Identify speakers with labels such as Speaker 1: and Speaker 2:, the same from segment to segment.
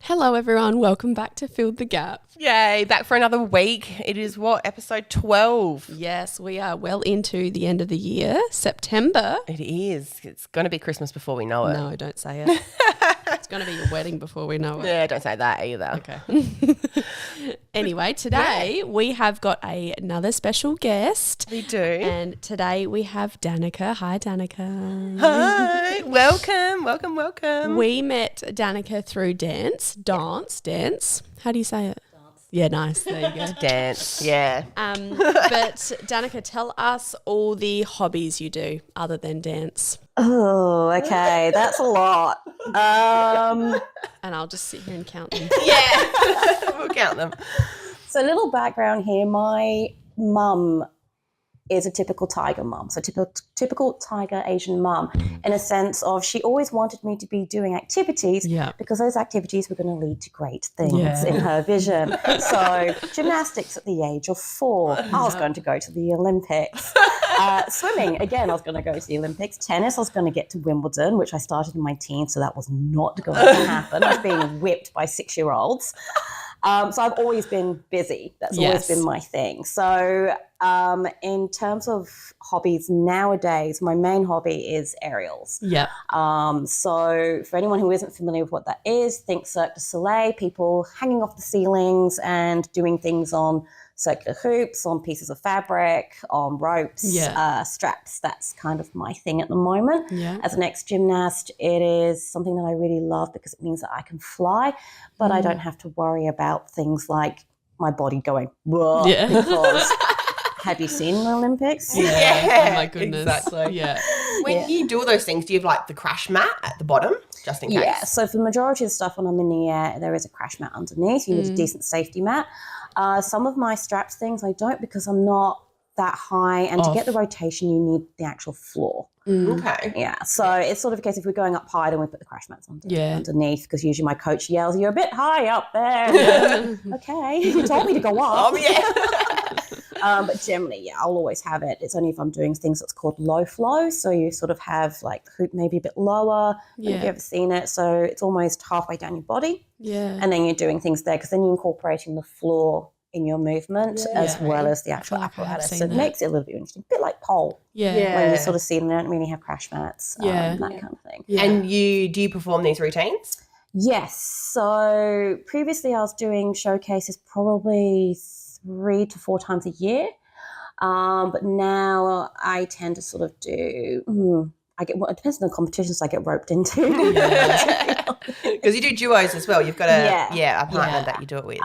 Speaker 1: Hello everyone, welcome back to Fill the Gap.
Speaker 2: Yay, back for another week. It is episode 12?
Speaker 1: Yes, we are well into the end of the year, September.
Speaker 2: It is. It's going to be Christmas before we know it.
Speaker 1: No, don't say it. It's going to be your wedding before we know it.
Speaker 2: Yeah, don't say that either.
Speaker 1: Okay. Anyway, today we have got another special guest.
Speaker 2: We do.
Speaker 1: And today we have Danica. Hi, Danica.
Speaker 2: Hi, welcome.
Speaker 1: We met Danica through dance. How do you say it? Yeah, nice. There you go.
Speaker 2: Dance, yeah.
Speaker 1: But Danica, tell us all the hobbies you do other than dance.
Speaker 3: Oh, okay. That's a lot.
Speaker 1: And I'll just sit here and count them.
Speaker 2: Yeah, we'll count them.
Speaker 3: So a little background here. My mum is a typical tiger mum, so typical tiger Asian mum, in a sense of she always wanted me to be doing activities because those activities were going to lead to great things in her vision. So gymnastics at the age of 4, I was going to go to the Olympics. Swimming, again, I was going to go to the Olympics. Tennis, I was going to get to Wimbledon, which I started in my teens, so that was not going to happen. I was being whipped by 6-year-olds. So I've always been busy. That's always been my thing. So in terms of hobbies nowadays, my main hobby is aerials.
Speaker 1: Yeah.
Speaker 3: So for anyone who isn't familiar with what that is, think Cirque du Soleil, people hanging off the ceilings and doing things on circular hoops, on pieces of fabric, on ropes, straps. That's kind of my thing at the moment.
Speaker 1: Yeah.
Speaker 3: As an ex-gymnast, it is something that I really love because it means that I can fly, but I don't have to worry about things like my body going, whoa, because have you seen the Olympics?
Speaker 1: Yeah. Oh my goodness.
Speaker 2: Exactly.
Speaker 1: Yeah.
Speaker 2: When you do all those things, do you have like the crash mat at the bottom, just in case?
Speaker 3: Yeah, so for the majority of the stuff when I'm in the air, there is a crash mat underneath. You need a decent safety mat. Some of my straps things I don't because I'm not that high, and to get the rotation you need the actual floor.
Speaker 2: Okay.
Speaker 3: Yeah, so it's sort of a case if we're going up high, then we put the crash mats underneath because usually my coach yells, "You're a bit high up there." Okay, you told me to go up.
Speaker 2: Oh, yeah.
Speaker 3: But generally, I'll always have it. It's only if I'm doing things that's called low flow. So you sort of have like the hoop maybe a bit lower. Yeah. If you've ever seen it. So it's almost halfway down your body.
Speaker 1: Yeah.
Speaker 3: And then you're doing things there because then you're incorporating the floor in your movement as well as the actual apparatus. So it makes it a little bit interesting. A bit like pole.
Speaker 1: Yeah.
Speaker 3: When you sort of see them, they don't really have crash mats. That kind of thing.
Speaker 2: Yeah. And do you perform these routines?
Speaker 3: Yes. So previously I was doing showcases probably 3 to 4 times a year. But now I tend to sort of do, it depends on the competitions I get roped into.
Speaker 2: Because you do duos as well. You've got a partner that you do it with.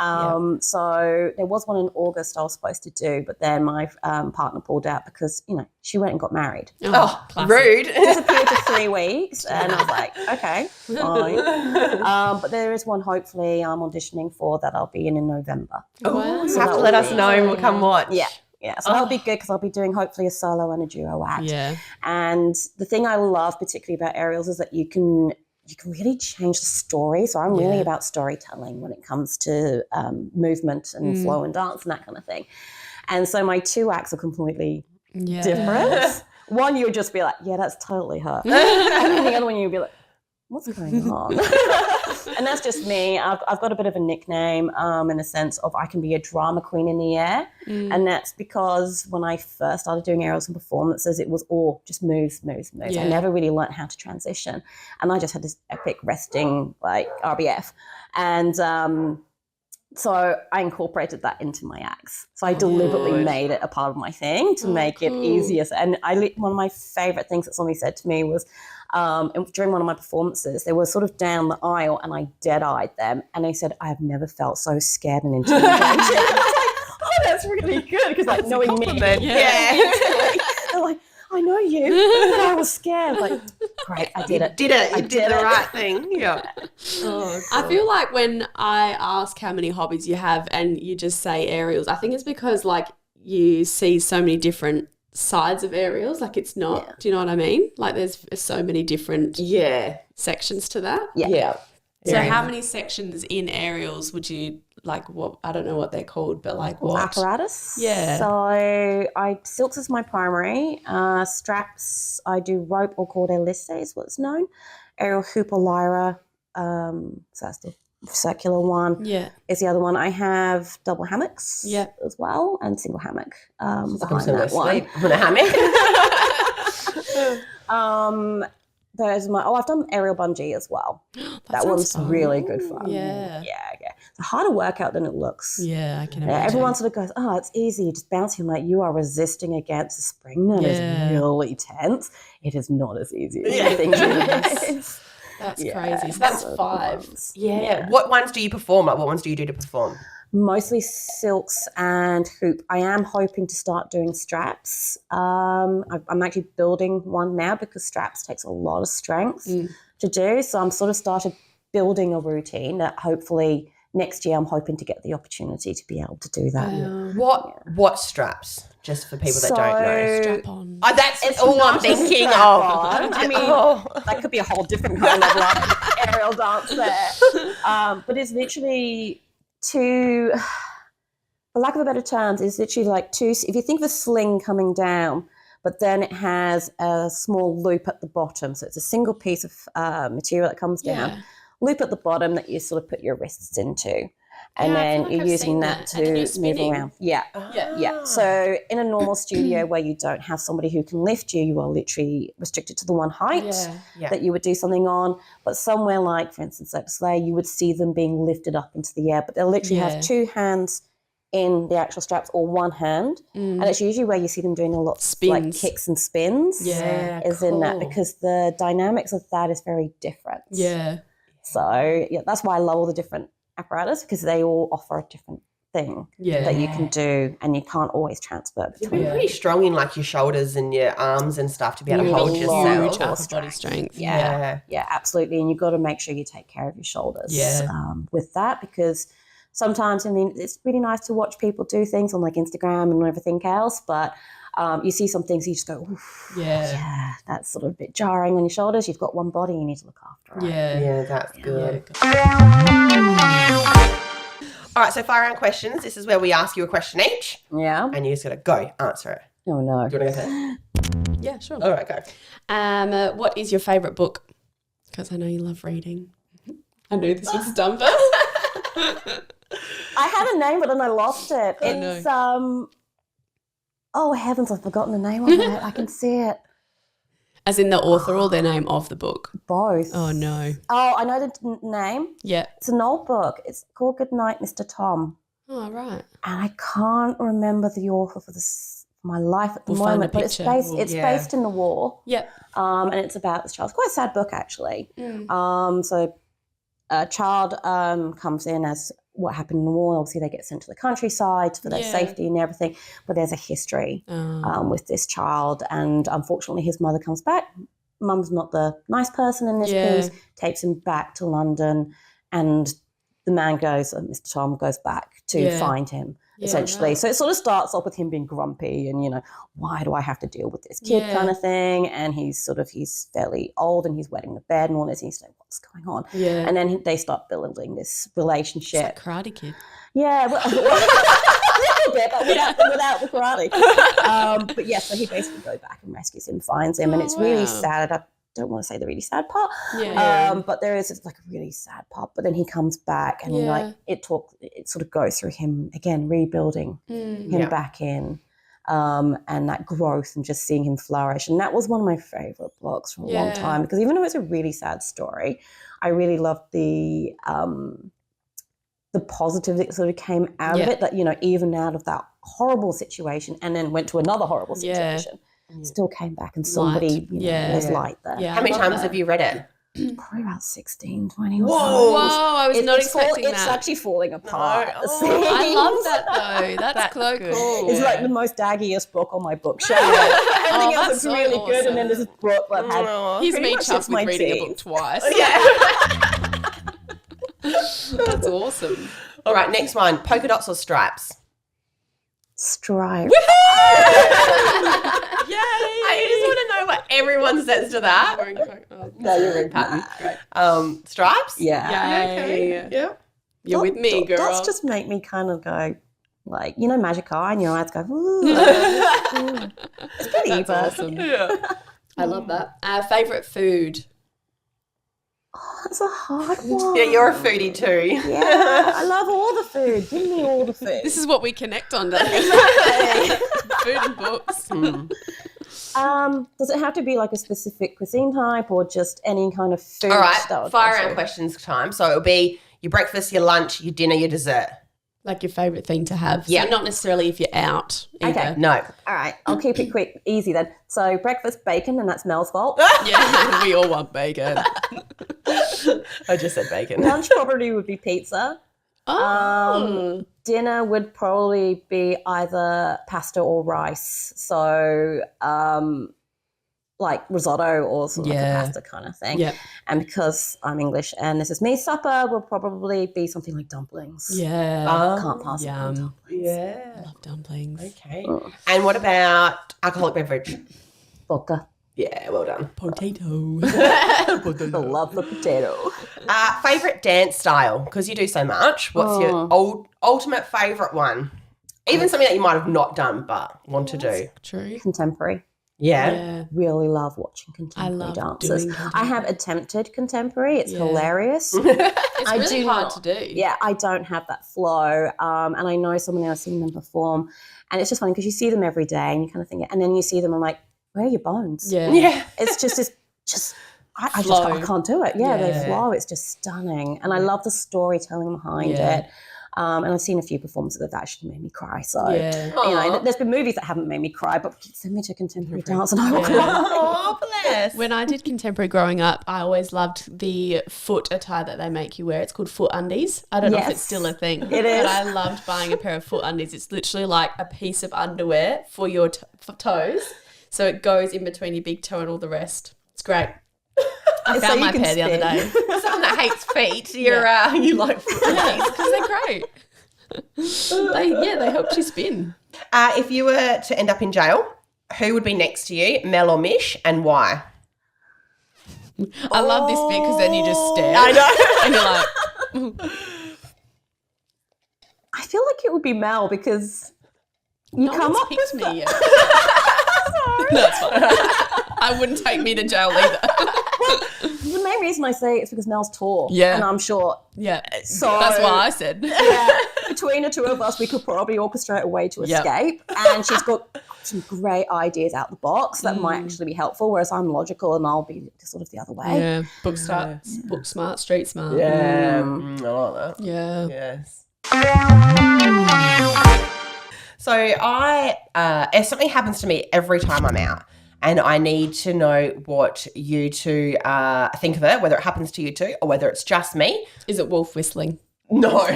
Speaker 3: So there was one in August I was supposed to do, but then my partner pulled out because, she went and got married.
Speaker 2: Oh, rude.
Speaker 3: Disappeared for 3 weeks. And I was like, okay, fine. But there is one hopefully I'm auditioning for that I'll be in November.
Speaker 2: Oh, so you have to let us know and we'll come watch.
Speaker 3: Yeah, so that'll be good because I'll be doing hopefully a solo and a duo act.
Speaker 1: Yeah.
Speaker 3: And the thing I love particularly about aerials is that you can really change the story. So I'm really about storytelling when it comes to movement and flow and dance and that kind of thing. And so my 2 acts are completely different. One, you would just be like, yeah, that's totally her. And then the other one, you'd be like, what's going on? And that's just me. I've got a bit of a nickname in the sense of I can be a drama queen in the air. And that's because when I first started doing aerials and performances, it was all just moves. Yeah. I never really learned how to transition. And I just had this epic resting like RBF. And so I incorporated that into my acts. So I deliberately made it a part of my thing to make it easier. And one of my favorite things that somebody said to me was, during one of my performances, they were sort of down the aisle and I dead-eyed them. And they said, I have never felt so scared and intimidated. I was like, oh, that's really good. Because like knowing me.
Speaker 2: Yeah.
Speaker 3: They're like, I know you. But I was scared. Like, great, I did it.
Speaker 2: You did the right thing. Yeah.
Speaker 1: Oh, I feel like when I ask how many hobbies you have and you just say aerials, I think it's because like you see so many different sides of aerials. Like it's not, do you know what I mean? Like there's so many different sections to that.
Speaker 3: Yeah.
Speaker 1: So how many sections in aerials would you like what, I don't know what they're called, but like what?
Speaker 3: Apparatus.
Speaker 1: Yeah.
Speaker 3: So silks is my primary. Straps, I do rope or corded lisse is what's known. Aerial hoop or lyra. So that's the circular one.
Speaker 1: Yeah.
Speaker 3: Is the other one. I have double hammocks as well and single hammock behind that one.
Speaker 2: On a hammock.
Speaker 3: There's I've done aerial bungee as well. that one's fun. Really good fun.
Speaker 1: Yeah.
Speaker 3: It's a harder workout than it looks.
Speaker 1: Yeah, I can imagine.
Speaker 3: Everyone sort of goes, oh, it's easy, just bouncing. Like, you are resisting against the spring and it's really tense. It is not as easy as you think it is.
Speaker 1: That's crazy. So that's 5.
Speaker 2: Yeah. What ones do you perform? Like, what ones do you do to perform?
Speaker 3: Mostly silks and hoop. I am hoping to start doing straps. I'm actually building one now because straps takes a lot of strength to do. So I'm sort of started building a routine that hopefully next year I'm hoping to get the opportunity to be able to do that.
Speaker 2: What straps? Just for people that don't know.
Speaker 1: Strap on.
Speaker 2: That's all I'm thinking of.
Speaker 3: I mean, that could be a whole different kind of like aerial dance there. But it's literally two, for lack of a better terms, it's literally like two, if you think of a sling coming down, but then it has a small loop at the bottom. So it's a single piece of material that comes down, loop at the bottom that you sort of put your wrists into. And then you're using that to move around. Yeah. So in a normal studio where you don't have somebody who can lift you, you are literally restricted to the one height that you would do something on. But somewhere like, for instance, like Slay, you would see them being lifted up into the air, but they'll literally have 2 hands in the actual straps or one hand. And it's usually where you see them doing a lot of like kicks and spins in that, because the dynamics of that is very different. So that's why I love all the different apparatus, because they all offer a different thing that you can do, and you can't always transfer between.
Speaker 2: You're pretty strong in like your shoulders and your arms and stuff to be able to hold yourself.
Speaker 1: Huge body strength.
Speaker 3: Yeah, absolutely. And you've got to make sure you take care of your shoulders with that, because sometimes, I mean, it's really nice to watch people do things on like Instagram and everything else, but you see some things you just go, that's sort of a bit jarring on your shoulders. You've got one body you need to look after.
Speaker 2: Yeah, that's good. All right, so fire round questions. This is where we ask you a question each.
Speaker 3: Yeah.
Speaker 2: And you just got to go answer it.
Speaker 3: Oh, no.
Speaker 2: Do you want to go first?
Speaker 1: Yeah, sure.
Speaker 2: All right, go.
Speaker 1: What is your favourite book? Because I know you love reading. I knew this would stump her.
Speaker 3: I had a name, but then I lost it. It's, oh, heavens, I've forgotten the name of it. I can see it.
Speaker 1: As in the author or the name of the book?
Speaker 3: Both.
Speaker 1: Oh, no.
Speaker 3: Oh, I know the name.
Speaker 1: Yeah.
Speaker 3: It's an old book. It's called Good Night, Mr. Tom.
Speaker 1: Oh, right.
Speaker 3: And I can't remember the author for my life at the moment, but it's based in the war.
Speaker 1: Yep.
Speaker 3: And it's about this child. It's quite a sad book, actually. So a child comes in as what happened in the war. Obviously, they get sent to the countryside for their safety and everything. But there's a history with this child. And unfortunately, his mother comes back. Mum's not the nice person in this piece, takes him back to London. And the man goes, Mr. Tom goes back to find him, essentially. Right. So it sort of starts off with him being grumpy and, why do I have to deal with this kid kind of thing? And he's fairly old and he's wetting the bed and all this. And he's like, what's going on? Yeah. And then they start building this relationship.
Speaker 1: It's like Karate Kid.
Speaker 3: Yeah. Well, a little bit, but without the karate. But yeah, so he basically goes back and rescues him, finds him. And it's really sad. I don't want to say the really sad part, but there is like a really sad part. But then he comes back and it sort of goes through him again, rebuilding him back in, and that growth and just seeing him flourish. And that was one of my favorite books for a long time, because even though it's a really sad story, I really loved the positive that sort of came out of it. That even out of that horrible situation, and then went to another horrible situation. Still came back and somebody, there's light there.
Speaker 2: Yeah, how many times have you read it?
Speaker 3: Probably about 16, 20 or
Speaker 1: Whoa, I was not expecting that.
Speaker 3: It's actually falling apart.
Speaker 1: No. I love that though. That's so cool.
Speaker 3: It's like the most daggiest book on my bookshelf. Everything else is really good, and then there's this book that I've had.
Speaker 1: He's me chuffed with reading a book twice. That's awesome.
Speaker 2: All right, next one. Polka dots or stripes?
Speaker 3: Stripes.
Speaker 1: Yay!
Speaker 2: I just want to know what everyone says to that. No, you're in pattern. Stripes?
Speaker 3: Yeah.
Speaker 2: Okay. Yeah.
Speaker 1: You're with me, girl.
Speaker 3: Dots just make me kind of go, like, you know, magic eye, and your eyes go, ooh. It's pretty.
Speaker 1: That's awesome. Yeah. I love that. Favourite food?
Speaker 3: Oh, that's a hard one.
Speaker 2: Yeah, you're a foodie too.
Speaker 3: Yeah, I love all the food. Give me all the food.
Speaker 1: This is what we connect on, Danica. Food and books.
Speaker 3: Does it have to be like a specific cuisine type or just any kind of food?
Speaker 2: All right, fire round questions time. So it'll be your breakfast, your lunch, your dinner, your dessert.
Speaker 1: Like your favourite thing to have.
Speaker 2: Yeah.
Speaker 1: So not necessarily if you're out either.
Speaker 3: Okay.
Speaker 2: No.
Speaker 3: All right, I'll keep it quick, easy then. So breakfast, bacon, and that's Mel's fault.
Speaker 1: Yeah, we all want bacon.
Speaker 2: I just said bacon.
Speaker 3: Lunch probably would be pizza.
Speaker 1: Oh.
Speaker 3: Dinner would probably be either pasta or rice. So like risotto or sort of like a pasta kind of thing.
Speaker 1: Yep.
Speaker 3: And because I'm English and this is me, supper will probably be something like dumplings.
Speaker 1: Yeah.
Speaker 3: Can't pass up on dumplings.
Speaker 2: Yeah.
Speaker 1: I love dumplings.
Speaker 2: Okay. And what about alcoholic beverage?
Speaker 3: Vodka.
Speaker 2: Yeah, well done.
Speaker 1: Potato.
Speaker 3: I love the potato.
Speaker 2: Favourite dance style? Because you do so much. What's your ultimate favourite one? Even something that you might have not done but want to do.
Speaker 1: True.
Speaker 3: Contemporary.
Speaker 2: Yeah.
Speaker 3: Really love watching contemporary
Speaker 1: I love
Speaker 3: dances.
Speaker 1: doing
Speaker 3: I have attempted contemporary. It's hilarious.
Speaker 1: It's
Speaker 3: I
Speaker 1: really
Speaker 3: do
Speaker 1: hard
Speaker 3: not-
Speaker 1: to do.
Speaker 3: Yeah, I don't have that flow. And I know someone else seen them perform. And it's just funny because you see them every day and you kind of think, and then you see them and like, where are your bones?
Speaker 1: Yeah.
Speaker 2: Yeah.
Speaker 3: It's just I
Speaker 1: Flow.
Speaker 3: can't do it. Yeah, they
Speaker 1: Yeah.
Speaker 3: flow. It's just stunning. And I love the storytelling behind
Speaker 1: Yeah.
Speaker 3: it. And I've seen a few performances that actually made me cry. So,
Speaker 1: Yeah.
Speaker 3: you know, there's been movies that haven't made me cry, but send me to contemporary dance and I will
Speaker 1: Yeah.
Speaker 3: cry.
Speaker 2: Oh, bless.
Speaker 1: When I did contemporary growing up, I always loved the foot attire that they make you wear. It's called foot undies. I don't know if it's
Speaker 3: Yes,
Speaker 1: still a thing.
Speaker 3: it is.
Speaker 1: But I loved buying a pair of foot undies. It's literally like a piece of underwear for your toes. So it goes in between your big toe and all the rest. It's great. I
Speaker 3: So
Speaker 1: found
Speaker 3: you
Speaker 1: my
Speaker 3: can
Speaker 1: pair the other
Speaker 3: spin.
Speaker 1: day.
Speaker 2: Someone that hates feet, you like foot undies.
Speaker 1: Because they're great. They help you spin.
Speaker 2: If you were to end up in jail, who would be next to you, Mel or Mish, and why?
Speaker 1: I love this bit because then you just stare.
Speaker 2: I know.
Speaker 1: And you're like,
Speaker 3: I feel like it would be Mel because you
Speaker 1: no
Speaker 3: come
Speaker 1: one's
Speaker 3: up
Speaker 1: picked
Speaker 3: with
Speaker 1: me yet. No, it's fine. I wouldn't take me to jail either.
Speaker 3: The main reason I say it's because Mel's tall.
Speaker 1: Yeah.
Speaker 3: And I'm short.
Speaker 1: Yeah.
Speaker 3: So
Speaker 1: That's why I said.
Speaker 3: yeah, between the two of us, we could probably orchestrate a way to
Speaker 1: Yep.
Speaker 3: escape. And she's got some great ideas out the box that might actually be helpful, whereas I'm logical and I'll be sort of the other way.
Speaker 1: Yeah. Book smart, street smart.
Speaker 2: Yeah, I like that.
Speaker 1: Yeah.
Speaker 2: Yes. So if something happens to me every time I'm out and I need to know what you two think of it, whether it happens to you two or whether it's just me.
Speaker 1: Is it wolf whistling?
Speaker 2: No.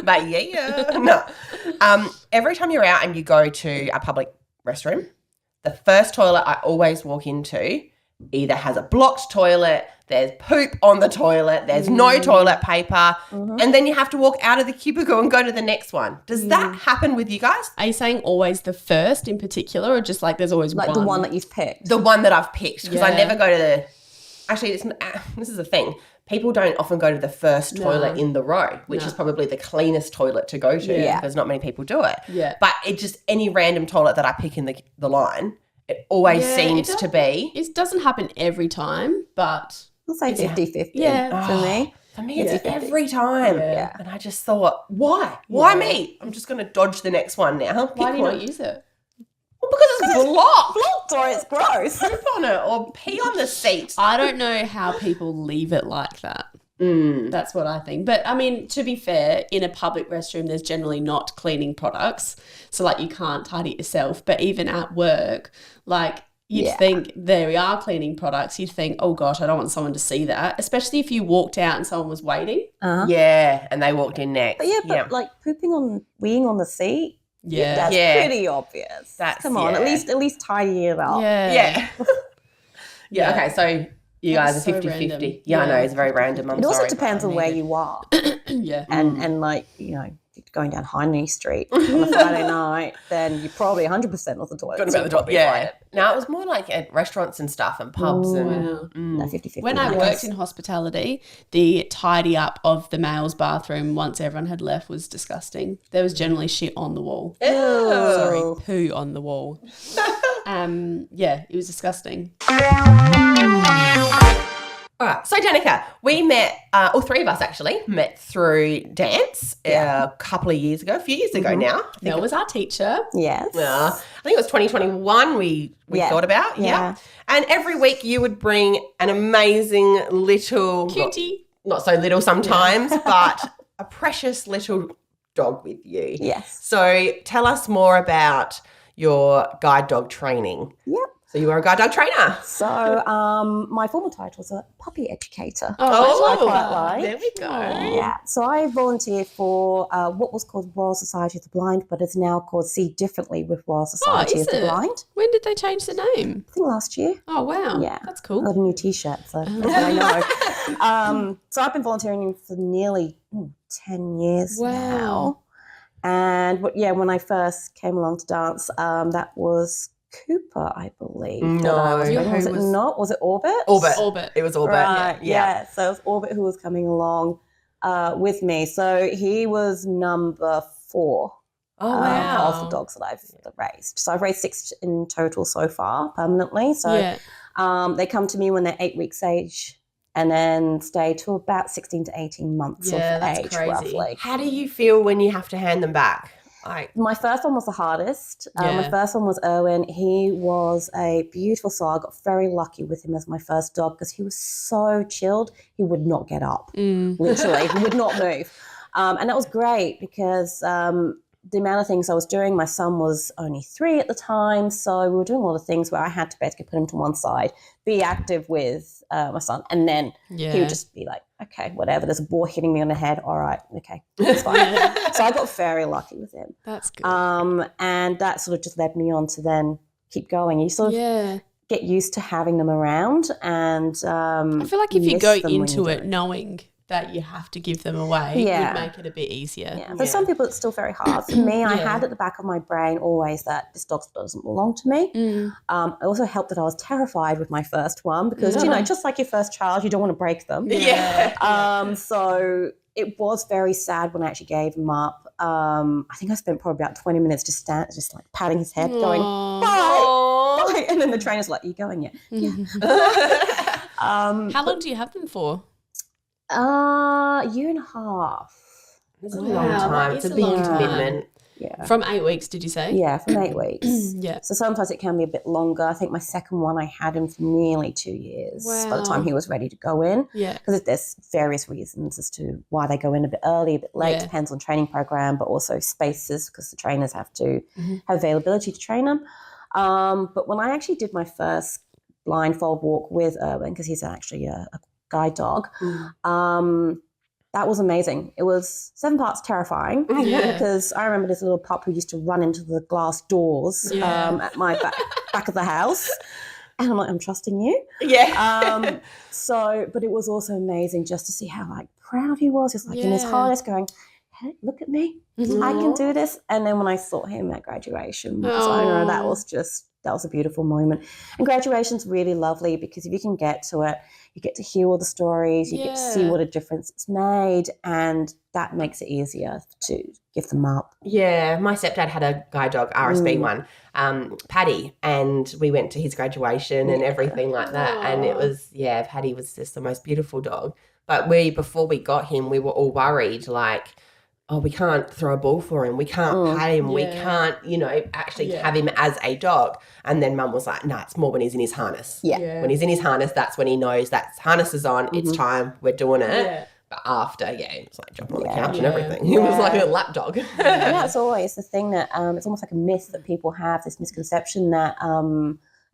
Speaker 2: But yeah. No. Every time you're out and you go to a public restroom, the first toilet I always walk into either has a blocked toilet, there's poop on the toilet, there's no toilet paper, and then you have to walk out of the cubicle and go to the next one. Does that happen with you guys?
Speaker 1: Are you saying always the first in particular, or just like there's always
Speaker 3: Like
Speaker 1: one?
Speaker 3: the one that you've picked.
Speaker 2: The one that I've picked, because I
Speaker 1: Yeah.
Speaker 2: never go to the... Actually, this is the thing. People don't often go to the first toilet in the row, which is probably the cleanest toilet to go to
Speaker 3: Yeah.
Speaker 2: because not many people do it.
Speaker 1: Yeah.
Speaker 2: But it just, any random toilet that I pick in the line, it always
Speaker 1: Yeah,
Speaker 2: seems
Speaker 1: it
Speaker 2: to be...
Speaker 1: It doesn't happen every time, but
Speaker 3: I'll say 50-50
Speaker 1: Yeah.
Speaker 3: for me.
Speaker 2: For me, it's every time.
Speaker 1: Yeah.
Speaker 2: And I just thought, why? Why me? I'm just going to dodge the next one now. Pick
Speaker 1: why do you
Speaker 2: one.
Speaker 1: not use it?
Speaker 2: Well, because it's blocked.
Speaker 3: Blocked or it's gross.
Speaker 2: Poop on it or pee on the seat.
Speaker 1: I don't know how people leave it like that. That's what I think. But I mean, to be fair, in a public restroom, there's generally not cleaning products. So like you can't tidy it yourself. But even at work, like you'd think there are cleaning products. You'd think, oh gosh, I don't want someone to see that. Especially if you walked out and someone was waiting.
Speaker 2: Yeah, and they walked in next.
Speaker 3: But like weeing on the seat,
Speaker 1: Yeah.
Speaker 3: that's
Speaker 2: Yeah.
Speaker 3: pretty obvious.
Speaker 2: That's-
Speaker 3: Come on,
Speaker 2: yeah.
Speaker 3: at least tidy it up.
Speaker 1: Yeah.
Speaker 2: Yeah, okay, so you guys
Speaker 1: That's
Speaker 2: are
Speaker 1: so
Speaker 2: 50-50.
Speaker 1: random.
Speaker 2: Yeah, I know,
Speaker 1: Yeah.
Speaker 2: it's very random. I'm
Speaker 3: It also
Speaker 2: sorry,
Speaker 3: depends
Speaker 2: but
Speaker 3: on
Speaker 2: I
Speaker 3: where
Speaker 2: need it.
Speaker 3: you are
Speaker 1: Yeah.
Speaker 3: and like, you know, going down Hindley Street on a Friday night, then you probably 100% was the toilet.
Speaker 2: Got about the top. Yeah. No, it was more like at restaurants and stuff and pubs and
Speaker 3: No, 50-50.
Speaker 1: When I worked in hospitality, the tidy up of the male's bathroom once everyone had left was disgusting. There was generally shit on the wall. Sorry, poo on the wall. Yeah, it was disgusting.
Speaker 2: All right, so Danica, we met, all three of us actually, met through dance a couple of years ago, a few years ago now.
Speaker 1: That was our teacher.
Speaker 3: Yes.
Speaker 2: I think it was 2021 we thought about. Yeah. And every week you would bring an amazing little...
Speaker 1: Cutie.
Speaker 2: Not so little sometimes, but a precious little dog with you.
Speaker 3: Yes.
Speaker 2: So tell us more about your guide dog training.
Speaker 3: Yep.
Speaker 2: So you are a guide dog trainer.
Speaker 3: So my formal title was a puppy educator.
Speaker 2: Oh,
Speaker 3: which I quite like.
Speaker 2: There we go.
Speaker 3: Yeah. So I volunteer for what was called Royal Society of the Blind, but is now called See Differently with Royal Society
Speaker 1: is
Speaker 3: of the
Speaker 1: it?
Speaker 3: Blind.
Speaker 1: When did they change the name?
Speaker 3: I think last year.
Speaker 1: Oh, wow.
Speaker 3: Yeah.
Speaker 1: That's
Speaker 3: I
Speaker 1: cool.
Speaker 3: got a new T-shirt, so that's what I know. So I've been volunteering for nearly 10 years now. And when I first came along to dance, that was Cooper, I believe.
Speaker 2: No.
Speaker 3: Was it not? Was it Orbit?
Speaker 2: Orbit. It was Orbit.
Speaker 3: Right.
Speaker 2: Yeah.
Speaker 3: So it was Orbit who was coming along with me. So he was number 4.
Speaker 2: Oh, wow.
Speaker 3: Of the dogs that I've raised. So I've raised 6 in total so far, permanently. So they come to me when they're 8 weeks age and then stay to about 16 to 18 months of age,
Speaker 1: crazy.
Speaker 3: roughly.
Speaker 2: How do you feel when you have to hand them back?
Speaker 3: My first one was the hardest.
Speaker 1: Yeah.
Speaker 3: My first one was Erwin. He was a beautiful soul. I got very lucky with him as my first dog because he was so chilled. He would not get up, literally. He would not move. And that was great because the amount of things I was doing, my son was only 3 at the time, so we were doing a lot of things where I had to basically put him to one side, be active with my son, and then he would just be like, okay, whatever, there's a ball hitting me on the head, all right, okay, that's fine. So I got very lucky with him.
Speaker 1: That's good.
Speaker 3: And that sort of just led me on to then keep going. You sort of get used to having them around, and
Speaker 1: I feel like if you go into it knowing that you have to give them away, it would make it a bit easier.
Speaker 3: Yeah. For some people, it's still very hard. For me, I had at the back of my brain always that this dog doesn't belong to me. It also helped that I was terrified with my first one because, just like your first child, you don't want to break them. So it was very sad when I actually gave him up. I think I spent probably about 20 minutes just like patting his head, going, bye. And then the trainer's like, are you going yet? Yeah.
Speaker 1: How long do you have them for?
Speaker 3: Year and a half.
Speaker 2: It's a long time. It's a big commitment.
Speaker 3: Yeah.
Speaker 1: From 8 weeks, did you say?
Speaker 3: Yeah, from 8 weeks.
Speaker 1: Yeah.
Speaker 3: So sometimes it can be a bit longer. I think my second one, I had him for nearly 2 years by the time he was ready to go in.
Speaker 1: Yeah.
Speaker 3: Because there's various reasons as to why they go in a bit early, a bit late. Depends on training program, but also spaces because the trainers have to have availability to train them. But when I actually did my first blindfold walk with Erwin, because he's actually a guide dog, that was amazing. It was 7 parts terrifying because I remember this little pup who used to run into the glass doors at my back of the house. And I'm like, I'm trusting you. Yeah. But it was also amazing just to see how proud he was. Just in his harness going, hey, look at me. I can do this. And then when I saw him at graduation, that was a beautiful moment. And graduation's really lovely because if you can get to it, you get to hear all the stories, you get to see what a difference it's made, and that makes it easier to give them up.
Speaker 2: Yeah, my stepdad had a guide dog, RSB one, Paddy, and we went to his graduation and everything like that. And it was, Paddy was just the most beautiful dog. But before we got him, we were all worried, we can't throw a ball for him. We can't pat him. We can't, actually have him as a dog. And then Mum was like, no, it's more when he's in his harness. Yeah. When he's in his harness, that's when he knows that harness is on. It's time. We're doing it. Yeah. But after, it was like jumping on the couch and everything. He was like a lap dog.
Speaker 3: That's always the thing that it's almost like a myth that people have, this misconception that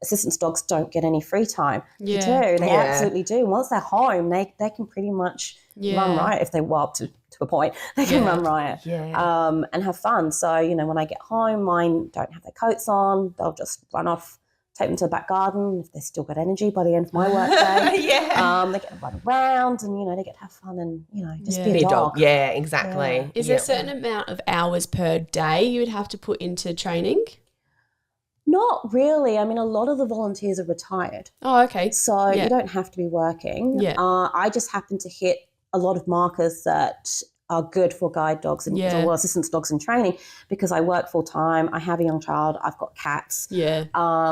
Speaker 3: assistance dogs don't get any free time. They do. They absolutely do. Once they're home, they can pretty much run riot if they to a point. They can run riot and have fun. So, when I get home, mine don't have their coats on. They'll just run off take them to the back garden if they've still got energy by the end of my work day. They get to run around and, they get to have fun and, just be a dog.
Speaker 2: Yeah, exactly.
Speaker 3: Yeah.
Speaker 1: Is there a certain amount of hours per day you would have to put into training?
Speaker 3: Not really. I mean, a lot of the volunteers are retired.
Speaker 1: Oh, okay.
Speaker 3: So you don't have to be working.
Speaker 1: Yeah.
Speaker 3: I just happen to hit a lot of markers that are good for guide dogs and assistance dogs in training because I work full time. I have a young child. I've got cats.
Speaker 1: Yeah.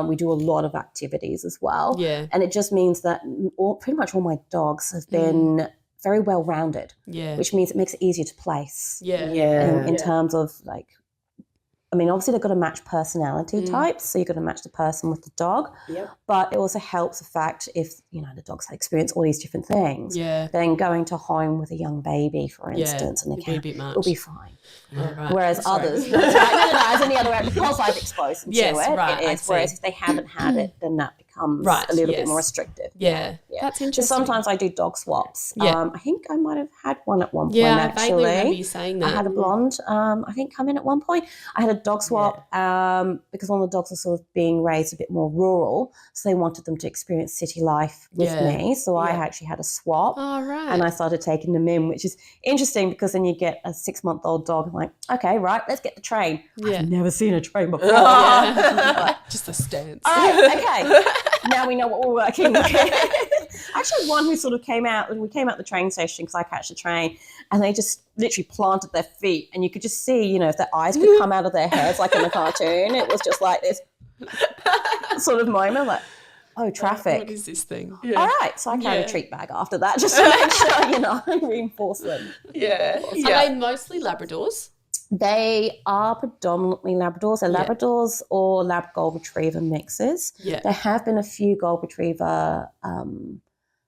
Speaker 3: We do a lot of activities as well.
Speaker 1: Yeah.
Speaker 3: And it just means that pretty much all my dogs have been very well rounded.
Speaker 1: Yeah.
Speaker 3: Which means it makes it easier to place.
Speaker 1: Yeah.
Speaker 2: Yeah.
Speaker 3: In terms of obviously they've got to match personality types, so you've got to match the person with the dog.
Speaker 2: Yep.
Speaker 3: But it also helps the fact if, the dog's experience all these different things, then going to home with a young baby, for instance, and the cat, it'll be fine.
Speaker 1: Right.
Speaker 3: Whereas others, as any other way, because I've exposed them to it,
Speaker 1: right,
Speaker 3: it is. Whereas if they haven't had it, then that becomes a little bit more restrictive.
Speaker 1: Yeah. That's interesting.
Speaker 3: So sometimes I do dog swaps.
Speaker 1: Yeah.
Speaker 3: I think I might have had one at one point,
Speaker 1: I
Speaker 3: actually.
Speaker 1: vaguely remember you saying that.
Speaker 3: I had a blonde, I think, come in at one point. I had a dog swap because one of the dogs was sort of being raised a bit more rural, so they wanted them to experience city life with me. So I actually had a swap.
Speaker 1: Oh, right.
Speaker 3: And I started taking them in, which is interesting because then you get a 6-month-old dog and okay, right, let's get the train.
Speaker 1: Yeah.
Speaker 3: I've never seen a train before.
Speaker 1: Just a stance.
Speaker 3: All right, okay. Now we know what we're working with. Actually, one who sort of came out, we came out the train station because I catch the train, and they just literally planted their feet, and you could just see, if their eyes could come out of their heads like in the cartoon. It was just like this sort of moment, traffic.
Speaker 1: What is this thing?
Speaker 3: All right, so I carried a treat bag after that just to make sure, reinforce them.
Speaker 2: Yeah.
Speaker 1: Are they mostly Labradors?
Speaker 3: They are predominantly Labradors. They're Labradors or Lab Gold Retriever mixes.
Speaker 1: Yeah.
Speaker 3: There have been a few Gold Retriever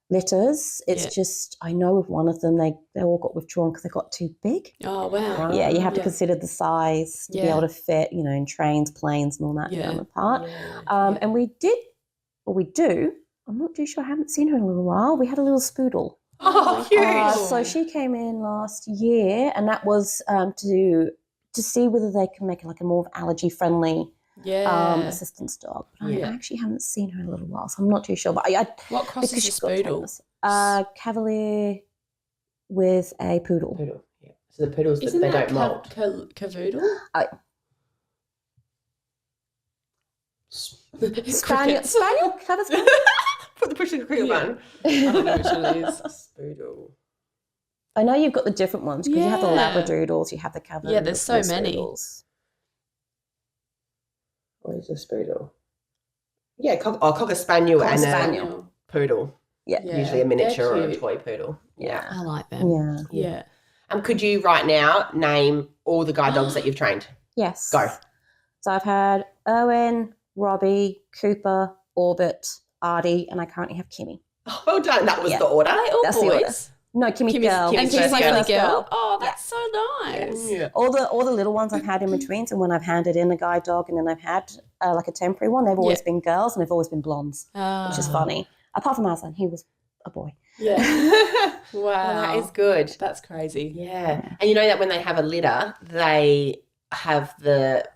Speaker 3: litters. It's just, I know with one of them, they all got withdrawn because they got too big.
Speaker 1: Oh, wow.
Speaker 3: Yeah, you have to consider the size to be able to fit, in trains, planes and all that down the part. And we do, I'm not too sure, I haven't seen her in a little while. We had a little spoodle.
Speaker 2: Oh, cute.
Speaker 3: So she came in last year, and that was to see whether they can make a more allergy-friendly assistance dog. But I actually haven't seen her in a little while, so I'm not too sure. But
Speaker 1: what cross is a spoodle?
Speaker 3: Cavalier with a poodle.
Speaker 2: Poodle. Yeah. So the poodles
Speaker 1: Isn't
Speaker 2: they
Speaker 1: that
Speaker 2: don't moult.
Speaker 1: Cavoodle?
Speaker 3: Spaniel, clever spaniel.
Speaker 2: Put the push the cricket button.
Speaker 1: I don't know which one it is.
Speaker 2: Spoodle.
Speaker 3: I know you've got the different ones because you have the Labradoodles, you have the Cavalier.
Speaker 1: Yeah, there's so many.
Speaker 3: Spoodles.
Speaker 2: What is a spoodle? Yeah, Cocker Spaniel and a poodle.
Speaker 3: Yeah.
Speaker 2: Usually a miniature or a toy poodle. Yeah.
Speaker 1: I like them.
Speaker 3: Yeah.
Speaker 2: Could you right now name all the guide dogs that you've trained?
Speaker 3: Yes.
Speaker 2: Go.
Speaker 3: So I've had Owen, Robbie, Cooper, Orbit, Artie, and I currently have Kimmy.
Speaker 2: Oh, well done. That was the order.
Speaker 1: Are they all
Speaker 3: That's the order.
Speaker 1: boys?
Speaker 3: No, Kimmy's girl.
Speaker 1: And Kimmy's
Speaker 3: my
Speaker 1: the only
Speaker 3: first
Speaker 1: girl. Oh, that's so nice.
Speaker 2: Yeah.
Speaker 3: All the little ones I've had in between. So when I've handed in a guide dog and then I've had a temporary one, they've always been girls and they've always been blondes, which is funny. Apart from Aslan, he was a boy.
Speaker 1: Yeah. Wow.
Speaker 2: Well, that is good.
Speaker 1: That's crazy.
Speaker 2: Yeah. And you know that when they have a litter, they have it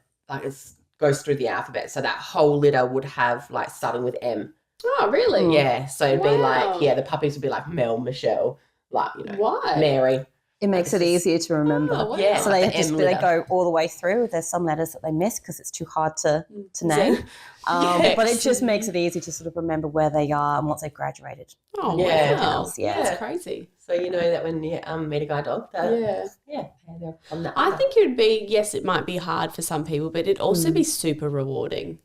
Speaker 2: goes through the alphabet. So that whole litter would have starting with M.
Speaker 1: Oh, really?
Speaker 2: Yeah. So it'd be the puppies would be like Mel, Michelle,
Speaker 1: why?
Speaker 2: Mary.
Speaker 3: It makes it easier to remember.
Speaker 1: Oh, wow.
Speaker 2: Yeah.
Speaker 3: So they go all the way through. There's some letters that they miss because it's too hard to name. But it just makes it easy to sort of remember where they are and once they've graduated.
Speaker 1: Oh,
Speaker 2: yeah.
Speaker 1: wow.
Speaker 3: Yeah.
Speaker 1: That's crazy.
Speaker 2: So you know that when you meet a guide dog, they're on that.
Speaker 1: I think it would be, yes, it might be hard for some people, but it'd also be super rewarding.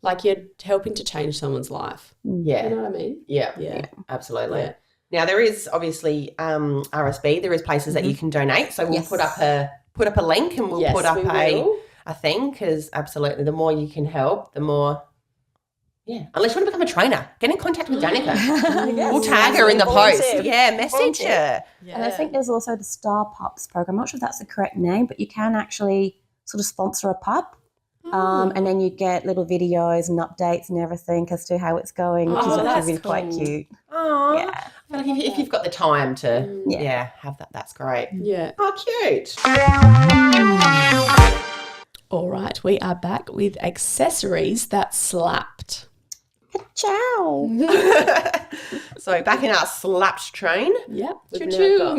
Speaker 1: Like you're helping to change someone's life.
Speaker 2: Yeah.
Speaker 1: You know what I mean?
Speaker 2: Yeah. Absolutely.
Speaker 1: Yeah.
Speaker 2: Now there is obviously RSB. There is places that you can donate. So we'll put up a link and we'll put up a thing because absolutely the more you can help, the more. Yeah, unless you want to become a trainer, get in contact with Danica.
Speaker 3: Yes.
Speaker 2: We'll tag her in the post.
Speaker 3: Volunteer.
Speaker 2: Yeah, message her.
Speaker 1: Yeah.
Speaker 3: And I think there's also the Star Pups program. I'm not sure if that's the correct name, but you can actually sort of sponsor a pup. And then you get little videos and updates and everything as to how it's going, which is actually really quite cute.
Speaker 2: Oh,
Speaker 3: Yeah.
Speaker 2: I feel like if you've got the time to have that, that's great.
Speaker 1: Yeah.
Speaker 2: Oh, cute.
Speaker 1: All right, we are back with accessories that slapped.
Speaker 3: Ciao.
Speaker 2: So back in our slapped train,
Speaker 1: Yep.
Speaker 2: we've
Speaker 1: Choo-choo.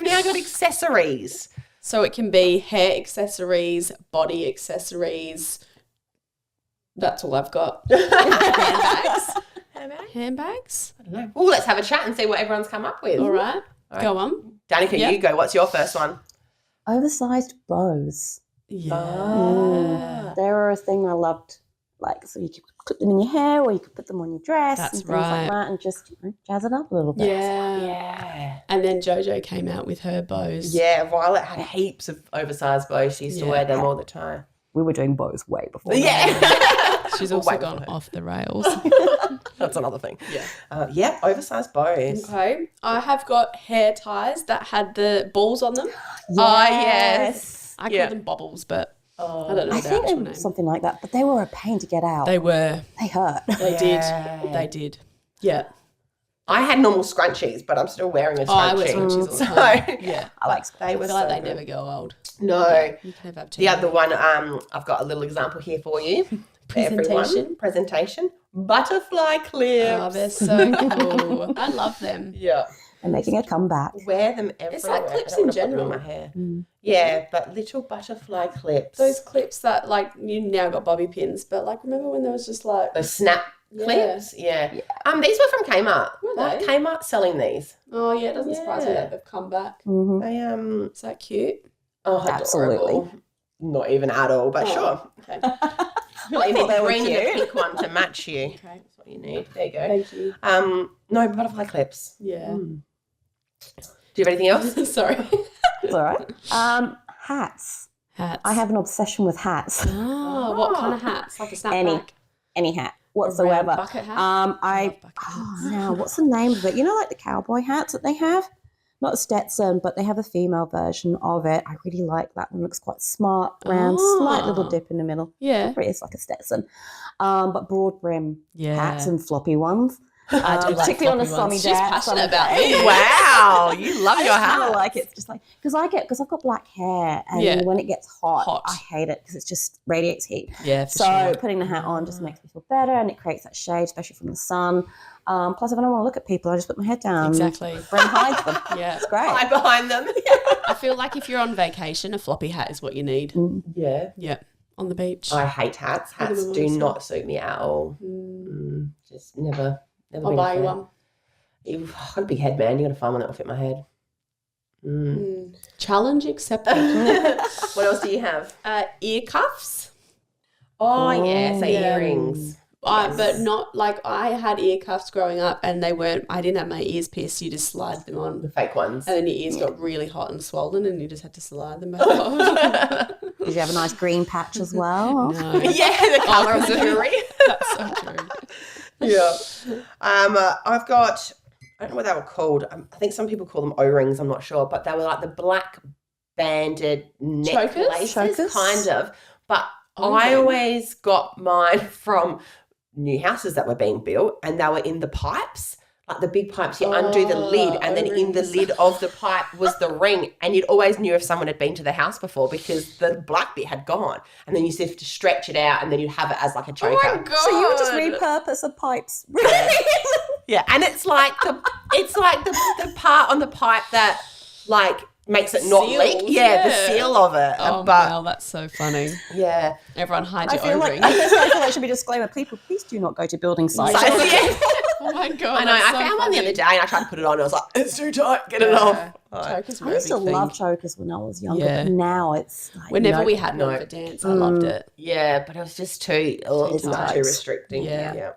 Speaker 2: now got accessories.
Speaker 1: So it can be hair accessories, body accessories. That's all I've got. Handbags. Handbags.
Speaker 2: I don't know. Oh, let's have a chat and see what everyone's come up with.
Speaker 1: All right. Go on.
Speaker 2: Danica,
Speaker 1: Yep.
Speaker 2: you go. What's your first one?
Speaker 3: Oversized bows.
Speaker 1: Yeah.
Speaker 3: They were a thing I loved. Like, so you could clip them in your hair or you could put them on your dress
Speaker 1: That's
Speaker 3: and things like that and just jazz it up a little bit.
Speaker 2: Yeah.
Speaker 1: And then JoJo came out with her bows.
Speaker 2: Yeah, Violet had heaps of oversized bows. She used to wear them all the time.
Speaker 3: We were doing bows way before.
Speaker 2: Yeah.
Speaker 1: She's also gone off the rails.
Speaker 2: That's another thing.
Speaker 1: Yeah.
Speaker 2: Oversized bows.
Speaker 1: Okay. I have got hair ties that had the balls on them.
Speaker 2: Oh, yes.
Speaker 1: I call them bobbles, but I don't know
Speaker 3: I
Speaker 1: the
Speaker 3: think
Speaker 1: actual
Speaker 3: they
Speaker 1: name.
Speaker 3: were something like that, but they were a pain to get out.
Speaker 1: They were.
Speaker 3: They hurt.
Speaker 1: They did. Yeah.
Speaker 2: I had normal scrunchies, but I'm still wearing a scrunchie.
Speaker 1: I wear scrunchies all the time. Yeah.
Speaker 3: I like
Speaker 2: They were
Speaker 1: I feel like
Speaker 2: so
Speaker 1: they
Speaker 2: good.
Speaker 1: never go old.
Speaker 2: No.
Speaker 1: You can never have too
Speaker 2: The
Speaker 1: many.
Speaker 2: other one, I've got a little example here for you. For everyone.
Speaker 1: Presentation.
Speaker 2: Presentation. Butterfly clips.
Speaker 1: Oh, they're so cool. I love them.
Speaker 2: Yeah.
Speaker 3: And making a comeback.
Speaker 2: Wear them everywhere.
Speaker 1: It's like clips
Speaker 2: I don't
Speaker 1: in
Speaker 2: wanna put them
Speaker 1: general.
Speaker 2: in my hair. Yeah, but little butterfly clips.
Speaker 1: Those clips that, like, you now got bobby pins, but, like, remember when there was just, like,
Speaker 2: Those snap
Speaker 1: Yeah.
Speaker 2: clips. Yeah. These were from Kmart.
Speaker 1: Were
Speaker 2: Like,
Speaker 1: they?
Speaker 2: Kmart selling these.
Speaker 1: oh, yeah, it doesn't surprise me
Speaker 2: Yeah.
Speaker 1: that they've come back.
Speaker 3: Mm-hmm.
Speaker 2: They
Speaker 1: Is that cute?
Speaker 3: Absolutely.
Speaker 2: adorable. Not even at all, but
Speaker 1: Oh,
Speaker 2: sure.
Speaker 1: Okay.
Speaker 2: Well, you
Speaker 3: thought
Speaker 2: need
Speaker 3: they were
Speaker 2: green and a
Speaker 3: cute.
Speaker 2: pink one to match you.
Speaker 1: Okay.
Speaker 2: That's what you need. There you go.
Speaker 1: Thank you.
Speaker 2: No butterfly clips.
Speaker 1: Yeah.
Speaker 2: Do you have anything else?
Speaker 1: Sorry.
Speaker 3: It's all right. Hats.
Speaker 1: Hats.
Speaker 3: I have an obsession with hats.
Speaker 1: Oh, what kind of hats? Like a snapback?
Speaker 3: Any hat
Speaker 1: A round
Speaker 3: whatsoever.
Speaker 1: bucket hat?
Speaker 3: I
Speaker 1: love bucket hats.
Speaker 3: now what's the name of it? You know, like the cowboy hats that they have? Not a Stetson, but they have a female version of it. I really like that one. Looks quite smart, round, slight little
Speaker 1: Oh.
Speaker 3: dip in the middle.
Speaker 1: Yeah.
Speaker 3: It's like a Stetson. But broad brim
Speaker 1: Yeah.
Speaker 3: hats and floppy ones.
Speaker 1: I do like
Speaker 3: particularly on a
Speaker 1: floppy
Speaker 3: sunny
Speaker 1: ones.
Speaker 3: day.
Speaker 1: She's
Speaker 3: sunny
Speaker 1: passionate about
Speaker 3: day.
Speaker 1: me.
Speaker 2: Wow, you love your
Speaker 3: I kind
Speaker 2: hat.
Speaker 3: of like it. It's just like because I've got black hair, and
Speaker 1: Yeah.
Speaker 3: when it gets hot,
Speaker 1: Hot.
Speaker 3: I hate it because it just radiates heat.
Speaker 1: Yeah, for
Speaker 3: So
Speaker 1: sure.
Speaker 3: putting the hat on just makes me feel better, and it creates that shade, especially from the sun. Plus, if I don't want to look at people, I just put my head down.
Speaker 1: Exactly.
Speaker 3: Brim hides them.
Speaker 1: Yeah.
Speaker 3: It's great.
Speaker 2: Hide behind them.
Speaker 1: I feel like if you're on vacation, a floppy hat is what you need.
Speaker 2: Yeah.
Speaker 1: Yeah. On the beach.
Speaker 2: I hate hats. Hats
Speaker 1: Look at
Speaker 2: do
Speaker 1: them
Speaker 2: not suit me at all. Just never
Speaker 1: I'll
Speaker 2: been
Speaker 1: buy
Speaker 2: a
Speaker 1: you
Speaker 2: fan.
Speaker 1: one.
Speaker 2: You've got a big head, man. You got to find one that will fit my head.
Speaker 1: Challenge accepted.
Speaker 2: What else do you have?
Speaker 1: Ear cuffs.
Speaker 2: Oh, yeah, so
Speaker 1: yeah.
Speaker 2: earrings.
Speaker 1: But not like I had ear cuffs growing up and I didn't have my ears pierced. You just slide them on.
Speaker 2: The fake ones.
Speaker 1: And then your ears got really hot and swollen and you just had to slide them back off.
Speaker 3: Did you have a nice green patch as well?
Speaker 1: No.
Speaker 2: Yeah, the colour of the jewellery.
Speaker 1: That's so true.
Speaker 2: Yeah. I've got, I don't know what they were called. I think some people call them O-rings. I'm not sure. But they were like the black banded necklaces,
Speaker 3: Chokers?
Speaker 2: kind of. But I
Speaker 1: Okay.
Speaker 2: always got mine from new houses that were being built and they were in the pipes. Like the big pipes, you undo the lid and then in the
Speaker 1: O-rings.
Speaker 2: lid of the pipe was the ring. And you'd always knew if someone had been to the house before because the black bit had gone. And then you just have to stretch it out and then you'd have it as like a choker.
Speaker 1: Oh my God.
Speaker 3: So you would just repurpose the pipes.
Speaker 2: Yeah, and it's like the part on the pipe that like makes it not leak.
Speaker 1: Seals,
Speaker 2: Yeah, the
Speaker 1: yeah.
Speaker 2: seal of it.
Speaker 1: Oh,
Speaker 2: but
Speaker 1: wow, that's so funny.
Speaker 2: yeah.
Speaker 1: Everyone hide
Speaker 3: I
Speaker 1: your
Speaker 3: feel like
Speaker 1: O-ring.
Speaker 3: that should be a disclaimer. People, please do not go to building sites.
Speaker 2: So, yeah.
Speaker 1: Oh my God.
Speaker 2: I know.
Speaker 1: that's
Speaker 2: I
Speaker 1: so
Speaker 2: found one the
Speaker 1: funny.
Speaker 2: other day and I tried to put it on and I was like, it's too tight, get it off.
Speaker 1: Chokers were
Speaker 3: I
Speaker 1: a
Speaker 3: used to
Speaker 1: big thing.
Speaker 3: love chokers when I was younger,
Speaker 1: Yeah.
Speaker 3: but now it's like,
Speaker 1: Whenever
Speaker 3: nope.
Speaker 1: we had one for dance, I loved it.
Speaker 2: Yeah, but it was just it's not
Speaker 3: tight.
Speaker 2: too restricting.
Speaker 1: Yeah.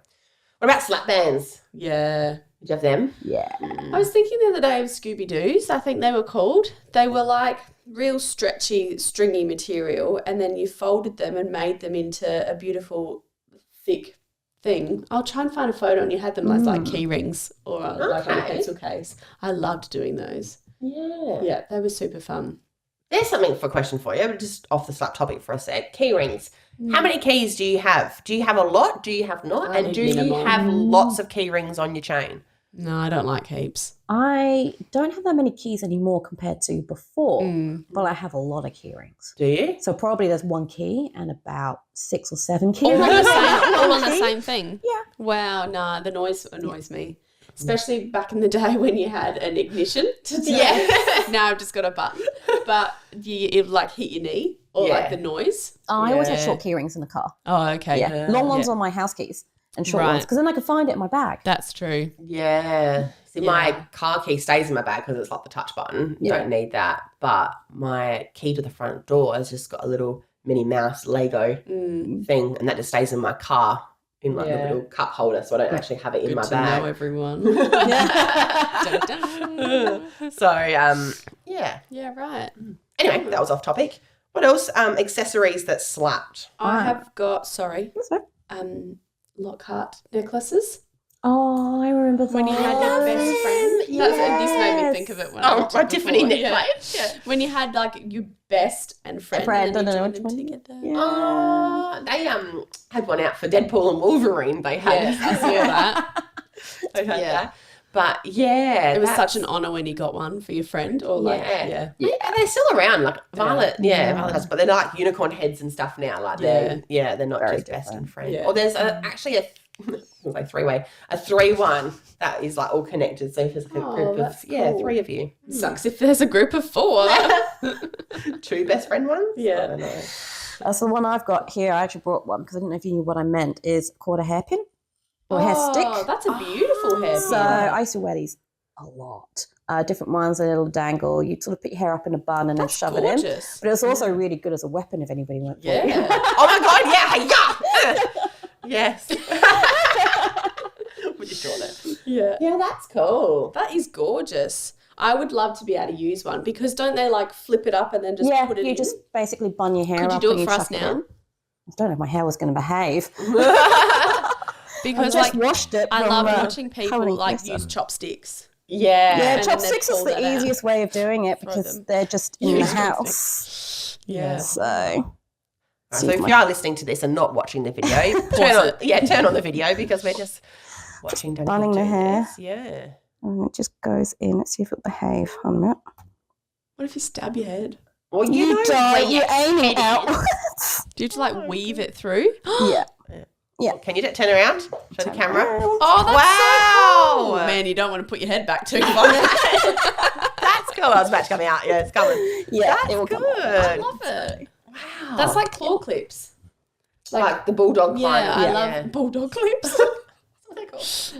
Speaker 2: What about slap bands?
Speaker 1: Yeah.
Speaker 2: Did you have them?
Speaker 3: Yeah.
Speaker 1: I was thinking the other day of Scooby-Doos, I think they were called. They were like real stretchy, stringy material, and then you folded them and made them into a beautiful, thick thing. I'll try and find a photo and you had them as like key rings or like on a
Speaker 2: Okay.
Speaker 1: pencil case. I loved doing those.
Speaker 2: Yeah.
Speaker 1: Yeah, they were super fun.
Speaker 2: There's something for a question for you, but just off the slap topic for a sec. Key rings. How many keys do you have? Do you have a lot? Do you have not?
Speaker 1: I
Speaker 2: And
Speaker 1: need
Speaker 2: do you
Speaker 1: minimum.
Speaker 2: have lots of key rings on your chain?
Speaker 1: No, I don't like heaps.
Speaker 3: I don't have that many keys anymore compared to before, but I have a lot of key rings.
Speaker 2: Do you?
Speaker 3: So probably there's one key and about 6 or 7 key
Speaker 1: All on
Speaker 3: rings.
Speaker 1: the same thing?
Speaker 3: Yeah.
Speaker 1: Wow, nah, the noise annoys me. Especially back in the day when you had an ignition to turn. Yeah. Now I've just got a button. But it like hit your knee or like the noise.
Speaker 3: I always have short key rings in the car.
Speaker 1: Oh, okay.
Speaker 3: Yeah. Long ones on my house keys and short ones because then I can find it in my bag.
Speaker 1: That's true.
Speaker 2: Yeah. See, my car key stays in my bag because it's like the touch button. You don't need that. But my key to the front door has just got a little Minnie Mouse Lego thing, and that just stays in my car in like the little cup holder, so I don't actually have it in my bag.
Speaker 1: Know everyone.
Speaker 2: So,
Speaker 1: Yeah, right.
Speaker 2: Anyway, that was off topic. What else? Accessories that slapped.
Speaker 1: I have got,
Speaker 3: That's fine.
Speaker 1: Lockhart necklaces.
Speaker 3: Oh, I remember that.
Speaker 1: When you had your best friend. This made me think of it when I
Speaker 2: my Tiffany necklace.
Speaker 1: Yeah. When you had like your best and friend.
Speaker 3: I
Speaker 1: and
Speaker 3: don't
Speaker 1: you
Speaker 3: know
Speaker 1: joined
Speaker 3: which
Speaker 1: them
Speaker 3: one.
Speaker 1: together.
Speaker 3: Yeah.
Speaker 2: Oh, they had one out for Deadpool and Wolverine. They had.
Speaker 1: Yes, I saw that.
Speaker 2: They had that. But yeah,
Speaker 1: It was such an honour when you got one for your friend or like,
Speaker 2: Yeah, they're still around. Like Violet, Violet has, but they're like unicorn heads and stuff now. Like they're not
Speaker 3: Very
Speaker 2: just best and friend.
Speaker 1: Yeah.
Speaker 2: Or there's actually a like 3-way, a 3-1 that is like all connected. So if there's like a group of
Speaker 1: cool.
Speaker 2: 3 of you,
Speaker 1: Sucks if there's a group of 4.
Speaker 2: 2 best friend ones.
Speaker 1: Yeah.
Speaker 2: I don't know.
Speaker 3: So the one I've got here, I actually brought one because I didn't know if you knew what I meant, is called a hairpin or a hair stick.
Speaker 1: Oh, that's a beautiful hairpin.
Speaker 3: So I used to wear these a lot. Different ones, a little dangle. You'd sort of put your hair up in a bun and then shove it in.
Speaker 1: Gorgeous.
Speaker 3: But it was also really good as a weapon if anybody went for it.
Speaker 1: Yeah.
Speaker 2: Oh my god, yeah. Yes. We just draw that.
Speaker 1: Yeah.
Speaker 2: Yeah, that's cool.
Speaker 1: That is gorgeous. I would love to be able to use one because don't they like flip it up and then just put it in?
Speaker 3: You just basically bun your hair
Speaker 1: Could
Speaker 3: up.
Speaker 1: you do
Speaker 3: and
Speaker 1: it for us
Speaker 3: chuck it
Speaker 1: now?
Speaker 3: in. I don't know if my hair was going to behave.
Speaker 1: Because
Speaker 3: I just
Speaker 1: like
Speaker 3: washed it.
Speaker 1: I
Speaker 3: from,
Speaker 1: love watching people
Speaker 3: coloring
Speaker 1: like
Speaker 3: paper.
Speaker 1: use chopsticks.
Speaker 2: Yeah.
Speaker 3: Yeah,
Speaker 1: And
Speaker 3: chopsticks
Speaker 1: then
Speaker 3: is
Speaker 1: they
Speaker 3: the
Speaker 1: pull that out.
Speaker 3: easiest way of doing it because
Speaker 1: them.
Speaker 3: they're just in the
Speaker 1: Use
Speaker 3: house.
Speaker 1: Yeah.
Speaker 3: So
Speaker 2: So if you are listening to this and not watching the video, turn on the video because we're just watching Danica
Speaker 3: bunning the
Speaker 2: do
Speaker 3: hair.
Speaker 2: this. Yeah.
Speaker 3: and it just goes in. Let's see if it'll behave. Hold on a minute.
Speaker 1: What if you stab your head?
Speaker 2: Well,
Speaker 3: You don't. You aim it out.
Speaker 1: Do you have to like weave it through?
Speaker 3: Yeah.
Speaker 2: Can you turn around? Show the camera.
Speaker 1: Oh, that's
Speaker 2: Wow.
Speaker 1: so cool. Man, you don't want to put your head back too far.
Speaker 2: That's cool. I was about to come out. Yeah, it's coming.
Speaker 3: Yeah,
Speaker 2: That's
Speaker 3: it will come
Speaker 2: good.
Speaker 1: I love it.
Speaker 2: Wow.
Speaker 1: That's like claw clips.
Speaker 2: like the bulldog
Speaker 1: Yeah,
Speaker 2: kind.
Speaker 1: I love bulldog clips.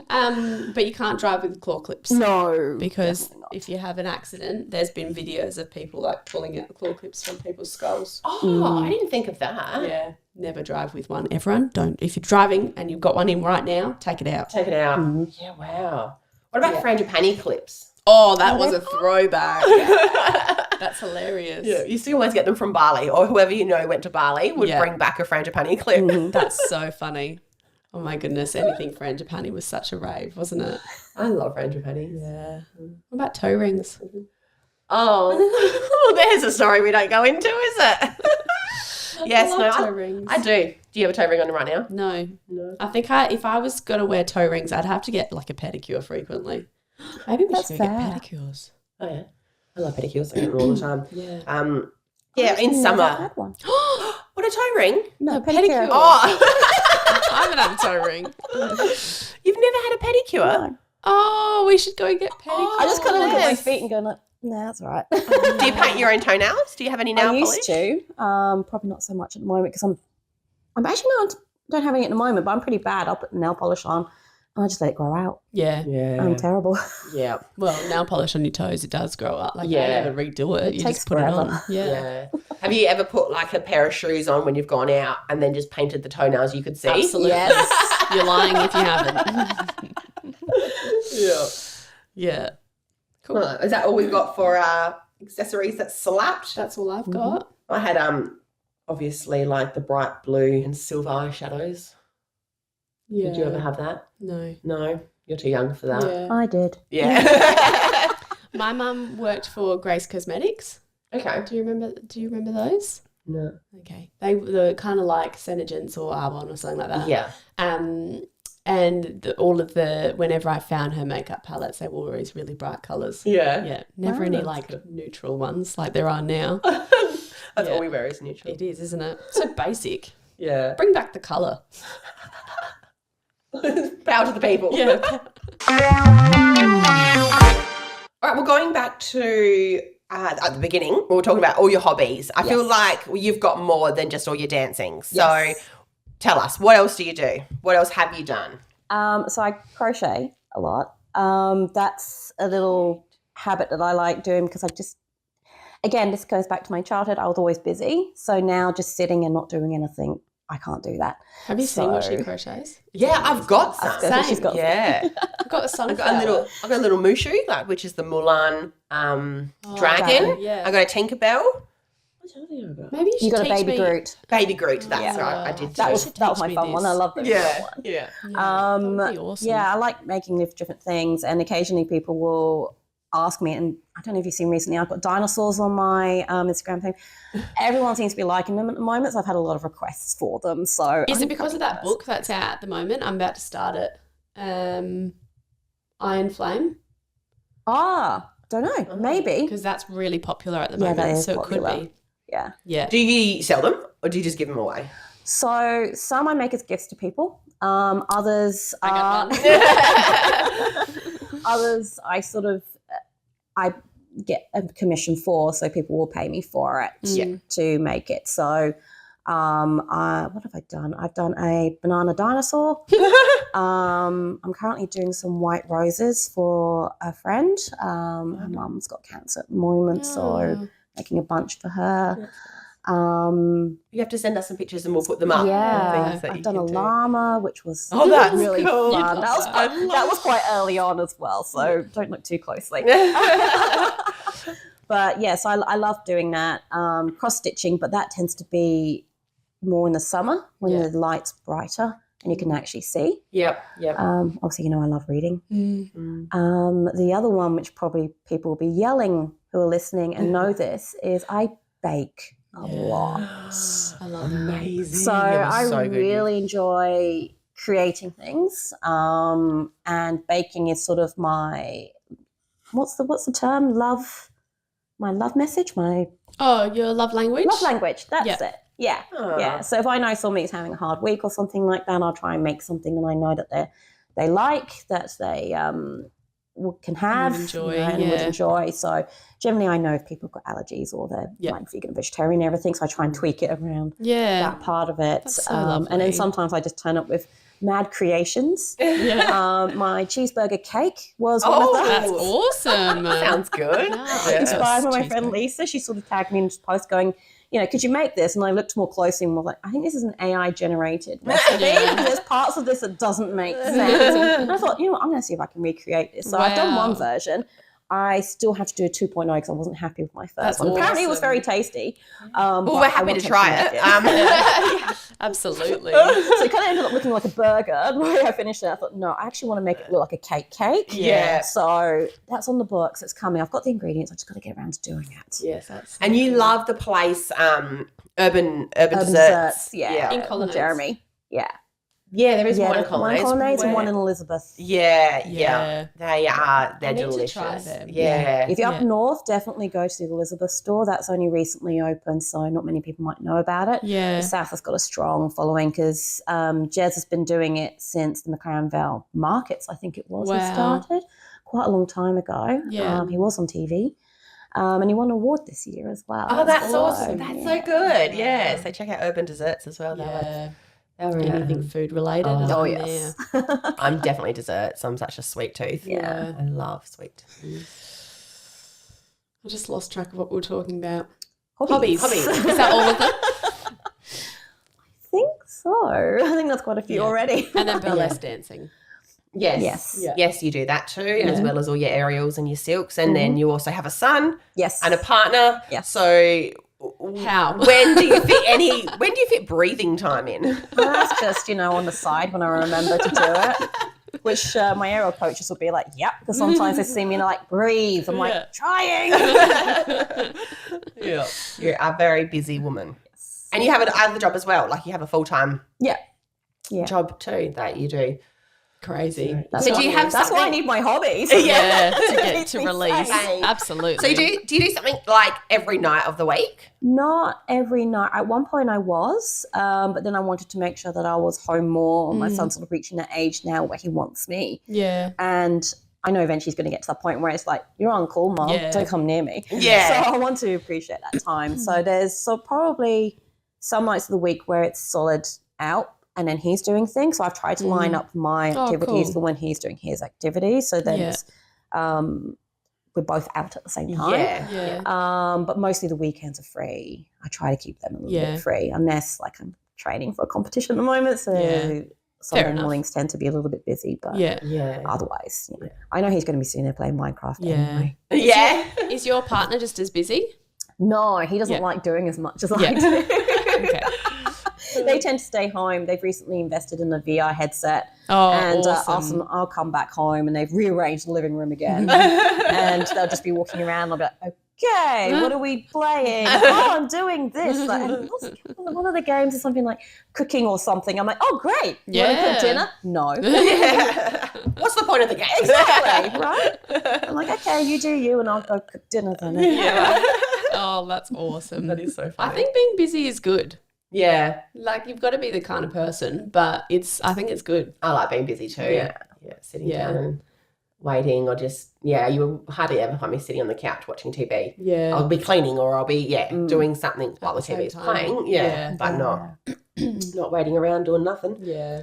Speaker 1: But you can't drive with claw clips.
Speaker 3: No,
Speaker 1: Because
Speaker 3: definitely not.
Speaker 1: if you have an accident, there's been videos of people like pulling out the claw clips from people's skulls.
Speaker 2: Oh, I didn't think of that.
Speaker 1: Yeah, never drive with one. Everyone, don't. If you're driving and you've got one in right now, take it out.
Speaker 2: Take it out. Yeah, wow. What about frangipani clips?
Speaker 1: Oh, that was a throwback. That's hilarious.
Speaker 2: Yeah, you used to always get them from Bali, or whoever you know went to Bali would
Speaker 1: Yeah.
Speaker 2: bring back a frangipani clip.
Speaker 1: That's so funny. Oh my goodness, anything frangipani was such a rave, wasn't it?
Speaker 2: I love frangipanis.
Speaker 1: Yeah. What about toe rings?
Speaker 2: Oh, there's a story we don't go into, is it? Yes,
Speaker 1: I
Speaker 2: no,
Speaker 1: love toe rings.
Speaker 2: I do. Do you have a toe ring on right now?
Speaker 1: No.
Speaker 2: No.
Speaker 1: I think if I was going to wear toe rings, I'd have to get like a pedicure frequently. Maybe we
Speaker 3: That's
Speaker 1: should go get
Speaker 3: fair.
Speaker 1: pedicures.
Speaker 2: Oh yeah, I love pedicures. I get them all the time.
Speaker 1: Yeah.
Speaker 2: Yeah, in
Speaker 3: Never
Speaker 2: summer.
Speaker 3: had one.
Speaker 2: What a toe ring!
Speaker 3: No,
Speaker 1: pedicure.
Speaker 3: pedicure.
Speaker 2: Oh,
Speaker 1: I haven't had a toe ring.
Speaker 2: you've never had a pedicure?
Speaker 3: No.
Speaker 1: Oh, we should go and get pedicures.
Speaker 3: I just kind of look at my
Speaker 2: yes.
Speaker 3: feet and go like, nah, that's all right.
Speaker 2: Do you paint your own toenails? Do you have any nail
Speaker 3: I
Speaker 2: polish?
Speaker 3: used to, probably not so much at the moment because I'm actually not don't have any at the moment, but I'm pretty bad. I'll put nail polish on and I just let it grow out.
Speaker 1: Yeah.
Speaker 2: Yeah.
Speaker 3: I'm terrible.
Speaker 2: Yeah.
Speaker 1: Well, nail polish on your toes, it does grow up. Like,
Speaker 2: Yeah.
Speaker 1: I never redo it.
Speaker 3: It
Speaker 1: You
Speaker 3: takes
Speaker 1: just put
Speaker 3: forever.
Speaker 1: it on. Yeah.
Speaker 2: Yeah. Have you ever put like a pair of shoes on when you've gone out and then just painted the toenails you could see?
Speaker 1: Absolutely.
Speaker 3: Yes.
Speaker 1: You're lying if you haven't.
Speaker 2: Yeah.
Speaker 1: Yeah.
Speaker 2: Cool. Is that all we've got for accessories that slapped?
Speaker 1: That's all I've got.
Speaker 2: I had obviously like the bright blue and silver eyeshadows.
Speaker 1: Yeah.
Speaker 2: Did you ever have that?
Speaker 1: No.
Speaker 2: No, you're too young for that.
Speaker 1: Yeah.
Speaker 3: I did.
Speaker 2: Yeah.
Speaker 1: My mum worked for Grace Cosmetics.
Speaker 2: Okay.
Speaker 1: Do you remember those?
Speaker 2: No.
Speaker 1: Okay. They were kind of like Senegence or Arbonne or something like that.
Speaker 2: Yeah.
Speaker 1: And whenever I found her makeup palettes, they were always really bright colours.
Speaker 2: Yeah.
Speaker 1: Yeah, never any like neutral ones like there are now.
Speaker 2: That's all we wear is neutral.
Speaker 1: It is, isn't it? So basic.
Speaker 2: Yeah.
Speaker 1: Bring back the colour.
Speaker 2: Power to the people.
Speaker 1: Yeah.
Speaker 2: All right, well, going back to at the beginning, we were talking about all your hobbies. I feel like you've got more than just all your dancing. So tell us, what else do you do? What else have you done?
Speaker 3: So I crochet a lot. That's a little habit that I like doing because again, this goes back to my childhood. I was always busy. So now just sitting and not doing anything, I can't do that.
Speaker 1: Have you seen what she crochets?
Speaker 2: Yeah, I've got some.
Speaker 3: She's got
Speaker 2: Yeah.
Speaker 1: I've got a sunflower.
Speaker 2: I've got a little mushu, which is the Mulan dragon.
Speaker 1: dragon, yeah.
Speaker 2: I got a Tinkerbell.
Speaker 1: Maybe you should
Speaker 3: You got a
Speaker 1: teach
Speaker 3: baby
Speaker 1: me.
Speaker 3: Groot.
Speaker 2: Baby Groot, that's right. I did
Speaker 3: That
Speaker 2: too.
Speaker 3: was my fun one. I loved it.
Speaker 2: Yeah.
Speaker 3: One.
Speaker 2: Yeah.
Speaker 1: Yeah, that would be awesome.
Speaker 3: Yeah, I like making different things, and occasionally people will ask me, and I don't know if you've seen recently, I've got dinosaurs on my Instagram thing. Everyone seems to be liking them at the moment, so I've had a lot of requests for them. So
Speaker 1: Is it because of that book that's out at the moment? I'm about to start it. Iron Flame.
Speaker 3: Don't know. Maybe.
Speaker 1: Because that's really popular at the
Speaker 3: Yeah,
Speaker 1: moment.
Speaker 3: that is
Speaker 1: so
Speaker 3: popular.
Speaker 1: it could be.
Speaker 3: Yeah.
Speaker 1: Yeah.
Speaker 2: Do you sell them or do you just give them away?
Speaker 3: So some I make as gifts to people. Others
Speaker 1: I
Speaker 3: are
Speaker 1: got one.
Speaker 3: others I get a commission for, so people will pay me for it to make it. So what have I done? I've done a banana dinosaur. I'm currently doing some white roses for a friend. Her mum's got cancer at the moment, so making a bunch for her.
Speaker 2: You have to send us some pictures and we'll put them up.
Speaker 3: Yeah,
Speaker 2: I've
Speaker 3: I've done a llama, which was
Speaker 2: that's
Speaker 3: really
Speaker 2: cool.
Speaker 3: fun. That was quite early on as well, so don't look too closely. But yes, I love doing that. Cross stitching, but that tends to be more in the summer when the light's brighter and you can actually see.
Speaker 2: Yep.
Speaker 3: Obviously, I love reading. The other one, which probably people will be yelling who are listening and know this, is I bake a lot.
Speaker 1: I love it.
Speaker 2: Amazing.
Speaker 3: So I really enjoy creating things, and baking is sort of my what's the term? My love message,
Speaker 1: your love language?
Speaker 3: love language. That's it. Yeah, yeah. So if I know somebody's having a hard week or something like that, I'll try and make something that I know that they like, that they can have, would enjoy. So generally, I know if people have got allergies or they're like vegan, vegetarian, and everything. So I try and tweak it around that part of it.
Speaker 1: That's so lovely.
Speaker 3: And then sometimes I just turn up with mad creations. My cheeseburger cake was one of those.
Speaker 1: That's awesome.
Speaker 2: Sounds good.
Speaker 3: Inspired by my friend Lisa. She sort of tagged me in this post going, could you make this? And I looked more closely and was like, I think this is an AI generated recipe. There's parts of this that doesn't make sense. And I thought, I'm going to see if I can recreate this. So I've done one version. I still have to do a 2.0 because I wasn't happy with my first one. Apparently it was very tasty.
Speaker 2: We're happy to try it.
Speaker 1: Absolutely.
Speaker 3: So it kind of ended up looking like a burger. The way I finished it, I thought, no, I actually want to make it look like a cake.
Speaker 2: Yeah.
Speaker 3: So that's on the books. It's coming. I've got the ingredients. I just got to get around to doing it.
Speaker 2: Yes. And you love the place, Urban Desserts.
Speaker 3: Yeah.
Speaker 1: In Colonnades.
Speaker 3: Jeremy. Yeah.
Speaker 2: Yeah, there is one in
Speaker 3: One
Speaker 2: Colonnades.
Speaker 3: in Colonnades and one in Elizabeth.
Speaker 2: Yeah. They're
Speaker 1: I need to
Speaker 2: delicious.
Speaker 1: try them.
Speaker 2: Yeah.
Speaker 3: If you're up north, definitely go to the Elizabeth store. That's only recently opened, so not many people might know about it.
Speaker 1: Yeah.
Speaker 3: The South has got a strong following because Jez has been doing it since the McLaren Vale Markets, I think it was, he started quite a long time ago.
Speaker 1: Yeah.
Speaker 3: He was on TV. And he won an award this year as well.
Speaker 2: Oh, that's awesome. That's so good. Yeah. So check out Urban Desserts as well.
Speaker 1: Yeah. Anything food related.
Speaker 3: Oh, yes.
Speaker 2: I'm definitely desserts. I'm such a sweet tooth.
Speaker 3: Yeah.
Speaker 2: I love sweet.
Speaker 1: I just lost track of what we were talking about.
Speaker 3: Hobbies.
Speaker 1: Is that all of them?
Speaker 3: I think so. I think that's quite a few already.
Speaker 1: And then burlesque dancing.
Speaker 2: Yes. Yes, you do that too, as well as all your aerials and your silks. And then you also have a son and a partner.
Speaker 3: Yes.
Speaker 2: So
Speaker 1: how?
Speaker 2: When do you fit breathing time in?
Speaker 3: Well, that's just, on the side when I remember to do it. Which my aerial coaches will be like, yep, because sometimes they see me breathe. I'm like, trying.
Speaker 2: Yeah. You're a very busy woman. Yes. And you have another job as well, like you have a full-time job too that you do.
Speaker 1: Crazy.
Speaker 3: That's
Speaker 2: So
Speaker 3: why-
Speaker 2: do you have
Speaker 3: That's why I
Speaker 2: something-
Speaker 3: need my hobbies.
Speaker 1: Yeah, to get
Speaker 3: Keeps
Speaker 1: to
Speaker 3: me
Speaker 1: release.
Speaker 3: sane.
Speaker 1: Absolutely.
Speaker 2: So do you do something like every night of the week?
Speaker 3: Not every night. At one point I was, but then I wanted to make sure that I was home more. My son's sort of reaching that age now where he wants me.
Speaker 1: Yeah.
Speaker 3: And I know eventually he's going to get to that point where it's like, you're uncool, Mom.
Speaker 1: Yeah.
Speaker 3: Don't come near me.
Speaker 2: Yeah.
Speaker 3: So I want to appreciate that time. So there's probably some nights of the week where it's solid out and then he's doing things. So I've tried to line up my
Speaker 1: Oh,
Speaker 3: activities
Speaker 1: cool.
Speaker 3: for when he's doing his activities. So then
Speaker 1: Yeah.
Speaker 3: it's, we're both out at the same time.
Speaker 2: Yeah.
Speaker 1: Yeah.
Speaker 3: But mostly the weekends are free. I try to keep them a little
Speaker 1: Yeah.
Speaker 3: bit free, unless like I'm training for a competition at the moment. So
Speaker 1: Yeah.
Speaker 3: Sunday
Speaker 1: enough.
Speaker 3: mornings tend to be a little bit busy, but
Speaker 1: Yeah.
Speaker 2: Yeah.
Speaker 3: otherwise, I know he's going to be sitting there playing Minecraft
Speaker 1: Yeah.
Speaker 3: anyway.
Speaker 2: Yeah.
Speaker 1: Is your partner just as busy?
Speaker 3: No, he doesn't
Speaker 1: Yeah.
Speaker 3: like doing as much as
Speaker 1: Yeah.
Speaker 3: I do.
Speaker 1: Okay.
Speaker 3: They tend to stay home. They've recently invested in a VR headset,
Speaker 1: Oh,
Speaker 3: and
Speaker 1: awesome.
Speaker 3: I'll come back home, and they've rearranged the living room again, and they'll just be walking around. I'll be like, okay, what are we playing? Oh, I'm doing this. Like, and one of the games is something like cooking or something. I'm like, oh, great. You want to
Speaker 1: Yeah.
Speaker 3: cook dinner? No.
Speaker 2: Yeah. What's the point of the game?
Speaker 3: Exactly, right? I'm like, okay, you do you, and I'll go cook dinner then.
Speaker 2: Yeah.
Speaker 1: Oh, that's awesome.
Speaker 2: That is so funny.
Speaker 1: I think being busy is good.
Speaker 2: Yeah.
Speaker 1: Like you've got to be the kind of person, but I think it's good.
Speaker 2: I like being busy too.
Speaker 1: Yeah.
Speaker 2: Yeah. Sitting
Speaker 1: Yeah.
Speaker 2: down and waiting or just, you will hardly ever find me sitting on the couch watching TV.
Speaker 1: Yeah.
Speaker 2: I'll be cleaning or I'll be, doing something while the
Speaker 1: the same
Speaker 2: TV's
Speaker 1: time.
Speaker 2: playing.
Speaker 1: Yeah.
Speaker 2: But not waiting around doing nothing.
Speaker 1: Yeah.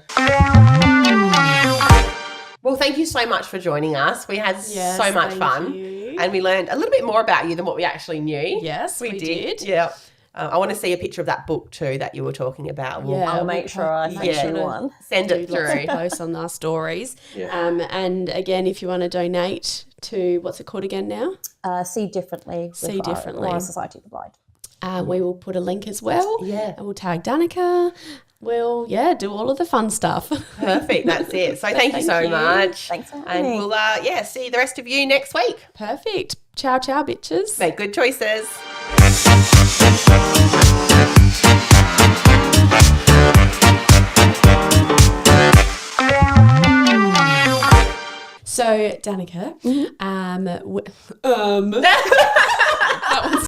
Speaker 2: Well, thank you so much for joining us. We had
Speaker 1: Yes,
Speaker 2: so much
Speaker 1: thank
Speaker 2: fun.
Speaker 1: you.
Speaker 2: And we learned a little bit more about you than what we actually knew.
Speaker 1: Yes, we did.
Speaker 2: Yeah. I want to see a picture of that book too that you were talking about.
Speaker 1: Yeah.
Speaker 3: I'll
Speaker 1: we'll
Speaker 3: make sure I
Speaker 1: make
Speaker 3: send
Speaker 2: sure
Speaker 3: you
Speaker 1: to
Speaker 3: one.
Speaker 2: Send
Speaker 1: do
Speaker 2: it
Speaker 1: lots of
Speaker 2: through.
Speaker 1: posts on our stories.
Speaker 2: Yeah.
Speaker 1: And again, if you want to donate to, what's it called again now?
Speaker 3: See differently. with
Speaker 1: See Differently.
Speaker 3: Royal Society of the Blind.
Speaker 1: We will put a link as well.
Speaker 2: Yeah.
Speaker 1: And we'll tag Danica. We'll, do all of the fun stuff.
Speaker 2: Perfect. That's it. So thank you so
Speaker 1: you.
Speaker 2: much.
Speaker 3: Thanks for having
Speaker 2: And
Speaker 3: me.
Speaker 2: we'll, see the rest of you next week.
Speaker 1: Perfect. Ciao, ciao, bitches.
Speaker 2: Make good choices.
Speaker 1: So, Danica, that one's